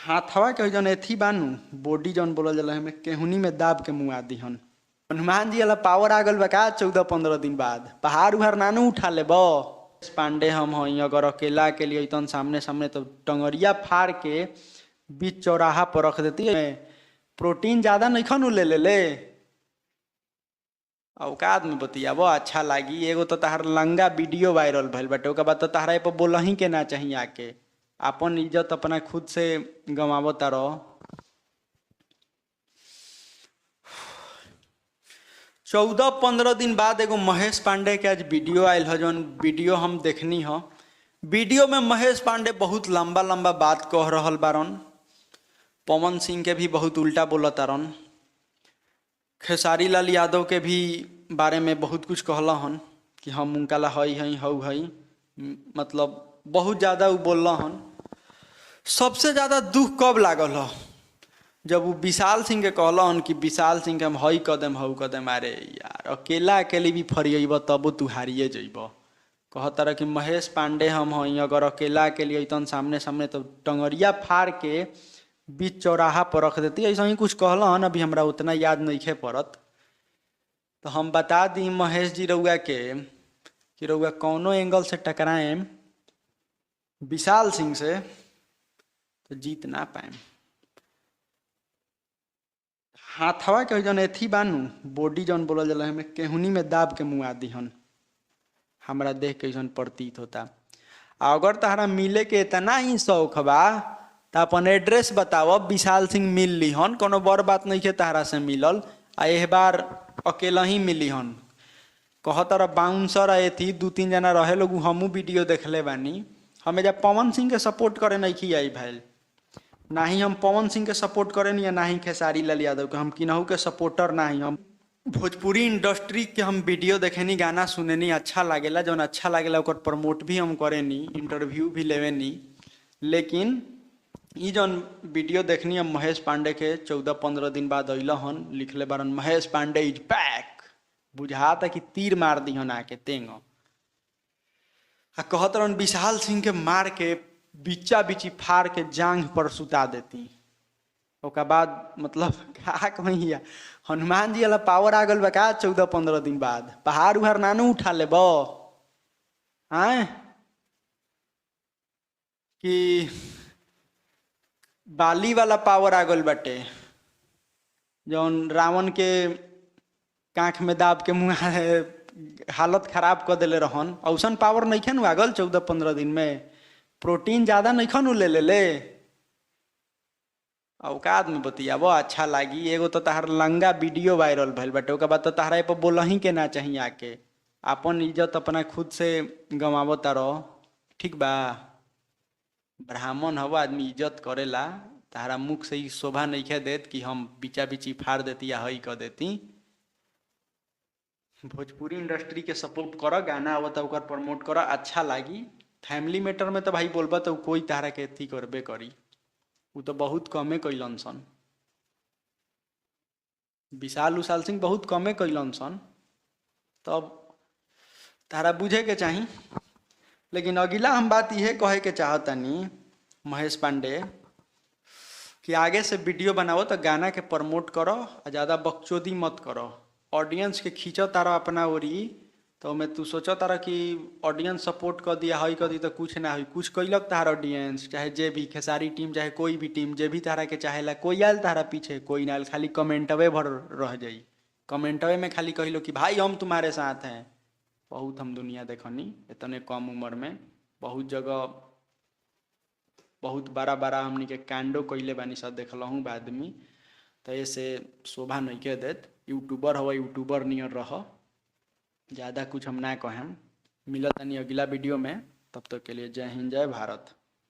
हाथवा के जौन एथी बानू बॉडी जौन बोलल जाला हमें केहुनी में दाब के मुआ दिहन। हनुमान जी वाला पावर आ गल बा का 14-15 दिन बाद पहाड़ उहाड़ नानू उठा ले बो। पांडे हम हई अगर अकेला के लिए तन सामने सामने तो टंगरिया फाड़ के बीच चौराहा पर रख देती है। प्रोटीन ज्यादा नहीं खन ले औकात में बतियाबो अच्छा लागी। एगो तो तहार लंगा वीडियो वायरल भइल बाटे ओकर बाद तो तहरा पर बोलही के ना चाहिए आके अपन इज्जत अपना खुद से गंवाबो तारो। 14-15 दिन बाद एगो महेश पांडे के आज वीडियो आयल है जौन वीडियो हम देखनी हो। वीडियो में महेश पांडे बहुत लंबा लंबा बात कह रहल बारन। पवन सिंह के भी बहुत उल्टा बोलतारन। खेसारी लाल यादव के भी बारे में बहुत कुछ कहला हन कि हम उनका ला हई हई हऊ हई, मतलब बहुत ज़्यादा वो बोलला हन। सबसे ज़्यादा दुख कब लागल हो जब वो विशाल सिंह के कहला हन कि विशाल सिंह के हम हई कदम हऊ कदम। अरे यार अकेला अकेले भी फरियब तब तू हारिए जइब। कहतर कि महेश पांडे हम हई अगर अकेला अकेले तन सामने सामने तो टंगरिया फाड़ के बीच चौराहा पर रख देती। ऐसा ही कुछ कहला हन, अभी हमरा उतना याद नहीं खे पड़त। तो हम बता दी महेश जी रउआ के कि रउआ कौनो एंगल से टकराएं विशाल सिंह से तो जीत ना पाए। हाथवा के जौन एथी बानू बॉडी जौन बोलल जाला हमें केहुनी में दाब के मुआ दिहन। हमरा देख के ऐसा प्रतीत होता। अगर तहरा मिले के इतना ही शौक बा तो अपन एड्रेस बताओ, विशाल सिंह मिल ली हन। कोनो बड़ बात नहीं है तहरा से मिलल। आ एह बार अकेला ही मिली हन। कहतर बाउंसर आए थी 2-3 जना रहे लोग, हमू वीडियो देखले बानी। हमें जब पवन सिंह के सपोर्ट करे नहीं की आई भाई, ना ही हम पवन सिंह के सपोर्ट करे नहीं, ना ही खेसारी लाल यादव के। हम किन्हू के सपोर्टर ना ही। हम भोजपुरी इंडस्ट्री के हम वीडियो देखेनी, गाना सुनेनी, अच्छा लागेला। जौन अच्छा लागेला ओकर प्रमोट भी हम करेनी, इंटरव्यू भी लेवेनी। लेकिन ई जौन वीडियो देखनी हम महेश पांडे के 14-15 दिन बाद अल हन, लिखले बारन महेश पांडे इज बैक। बुझाता कि तीर मार दी हन आके तेंग। कहत रहन विशाल सिंह के मार के बिचा बिची फाड़ के जांघ पर सुता देती। ओकर बाद मतलब का कहिया हनुमान जी वाला पावर आ गल बा का 14-15 दिन बाद पहाड़ उहाड़ नानू उठा ले बो। आए कि बाली वाला पावर आ गल बाटे जौन रावण के कांख में दाब के मुँह हालत खराब कर दिले रहन। औसन पावर नहीं खन आगल 14-15 दिन में। प्रोटीन ज्यादा नहीं खन ले औकात में बतियाबो अच्छा लागी। एगो तो तहार लंगा वीडियो वायरल भइल बाटे ओकर बाद तो तहरा पर बोलही के ना चाहिए आके अपन इज्जत अपना खुद से गंवाबो तारो। ठीक बा, ब्राह्मण हवा आदमी इज्जत करेला। तहरा मुख से ही शोभा नहीं खे देत कि हम बिचा बिची फाड़ देती या हई कर देती। भोजपुरी इंडस्ट्री के सपोर्ट कर, गाना आवता ओकर प्रमोट कर, अच्छा लागी। फैमिली मैटर में तो भाई बोलबा तो कोई तहरा के अथी करबे करी। वो तो बहुत कमे कैलन सन। विशाल उशाल सिंह बहुत कमे कैलन सन। तब तारा बुझे के चाही। लेकिन अगिला हम बात यह कहे के चाहतनी महेश पांडे कि आगे से वीडियो बनाओ तो गाना के प्रमोट करो, ज़्यादा बकचोदी मत करो। ऑडियंस के खींचो तारा अपना ओरी तो मैं तू सोचो तारा कि ऑडियंस सपोर्ट कर दिया हई कर दी तो कुछ ना हुई। कुछ कैलक तार ऑडियंस, चाहे जे भी खेसारी टीम चाहे कोई भी टीम जे भी तारा के चाहेला, कोई आयल तारा पीछे कोई ना आयल, खाली कमेंटवे भर रह जाई। कमेंटवे में खाली कहिलो कि भाई हम तुम्हारे साथ हैं। बहुत हम दुनिया देखनी इतने कम उम्र में, बहुत जगह बहुत बड़ा बड़ा हमनी के कांडो कैले बानी सब देखलहूँ आदमी। तो ऐसे शोभा नहीं के देत। यूट्यूबर हो यूट्यूबर नियर रह, ज़्यादा कुछ हम ना कहें। मिलत नहीं अगला वीडियो में, तब तक के लिए जय हिंद जय भारत।